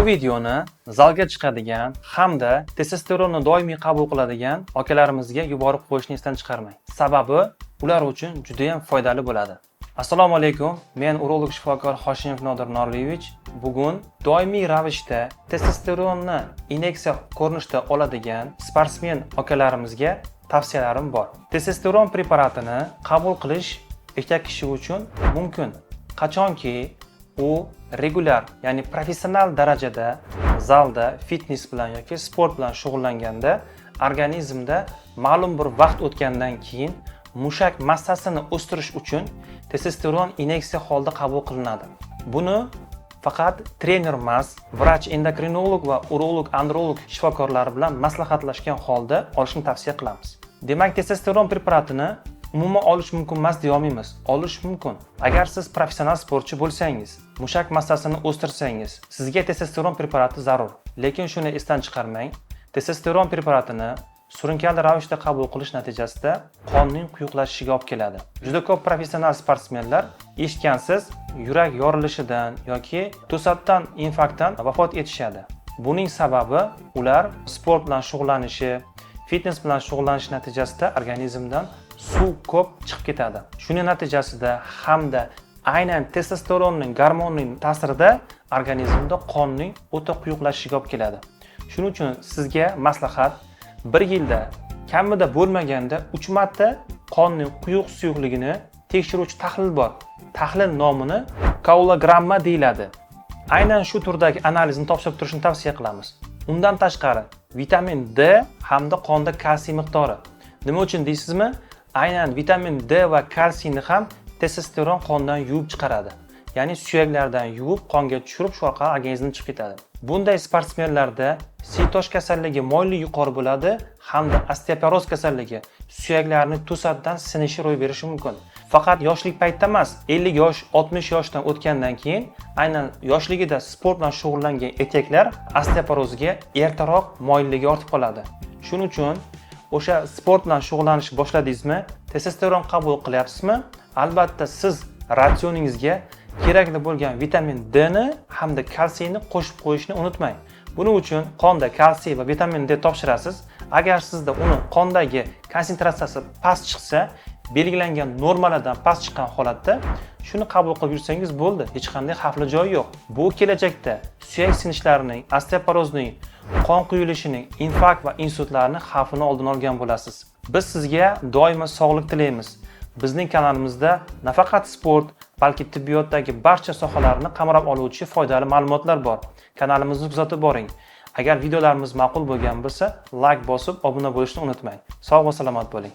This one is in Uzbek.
videoni zalga chiqadigan hamda testosteronni doimiy qabul qiladigan akalarimizga yuborib qo'yishni esdan chiqarmang. Sababi ular uchun juda ham foydali bo'ladi. Assalomu alaykum. Men urolog shifokor Hoshimov Nodir Norliyevich. Bugun doimiy ravishda testosteronni inyeksiya ko'rinishida oladigan sportsmen akalarimizga tavsiyalarim bor. Testosteron preparatini qabul qilish erkak kishi uchun mumkin. Qachonki u regular, ya'ni professional darajada zalda fitness bilan yoki sport bilan shug'ullanganda organizmda ma'lum bir vaqt o'tgandan keyin mushak massasini o'stirish uchun testosteron inyeksiya holda qabul qilinadi. Buni faqat trener emas, vrach endokrinolog va urolog androlog shifokorlari bilan maslahatlashgan holda olishni tavsiya qilamiz. Demak, testosteron preparatini umuman olish mumkin emas deya olmaymiz. Olish mumkin. Agar siz professional sportchi bo'lsangiz, mushak massasini o'stirsangiz, sizga testosteron preparati zarur. Lekin shuni esdan chiqarmang. Testosteron preparatini surunkali ravishda qabul qilish natijasida qonning quyuqlashishiga olib keladi. Juda ko'p professional sportsmenlar eshitgansiz yurak yorilishidan yoki to'satdan infarktdan vafot etishadi. Buning sababi ular sport bilan shug'ullanishi, fitness bilan shug'ullanish natijasida organizmdan suv ko'p chiqib ketadi. Shuning natijasida hamda aynan testosteronning gormonning ta'sirida organizmda qonning o'ta quyuqlashishiga olib keladi. Shuning uchun sizga maslahat, bir yilda kamida bo'lmaganda 3 marta qonning quyuq suyuqligini tekshiruvchi tahlil bor. Tahlil nomini koagulogramma deyiladi. Aynan shu turdagi analizni topshirib turishni tavsiya qilamiz. Undan tashqari vitamin D hamda qonda kalsiy miqdori. Nima uchun deysizmi? Aynan vitamin D va kalsiyni ham testosteron qondan yuvib chiqaradi. Ya'ni suyaklardan yuvib qonga tushirib, shu orqali organizmdan chiqib ketadi. Bunday sportsmenlarda sitosh kasalligi moyillik yuqori bo'ladi hamda osteoporoz kasalligi, suyaklarning to'satdan sinishi ro'y berishi mumkin. Faqat yoshlik paytida emas, 50 yosh, 60 yoshdan o'tgandan keyin aynan yoshligida sport bilan shug'ullangan erkaklar osteoporozga ertaroq moyilligi ortib qoladi. Shuning uchun o'sha sport bilan shug'ullanishni boshladingizmi, testosteron qabul qilyapsizmi? Albatta siz ratsioningizga kerakli bo'lgan vitamin D ni hamda kalsiyni qo'shib qo'yishni unutmang. Buning uchun qonda kalsiy va vitamin D topshirasiz. Agar sizda uni qondagi konsentratsiyasi past chiqsa, belgilangan normalardan past chiqqan holatda shuni qabul qilib yursangiz bo'ldi. Hech qanday xavfli joyi yo'q. Bu kelajakda suyak sinishlarining, osteoporozning, qon quyilishining, infarkt va insultlarning xavfini oldini olgan bo'lasiz. Biz sizga doimo sog'lik tilaymiz. Bizning kanalimizda nafaqat sport, balki tibbiyotdagi barcha sohalarni qamrab oluvchi foydali ma'lumotlar bor. Kanalimizni kuzatib boring. Agar videolarimiz ma'qul bo'lgan bo'lsa, like bosib, obuna bo'lishni unutmang. Sog' va salomat bo'ling.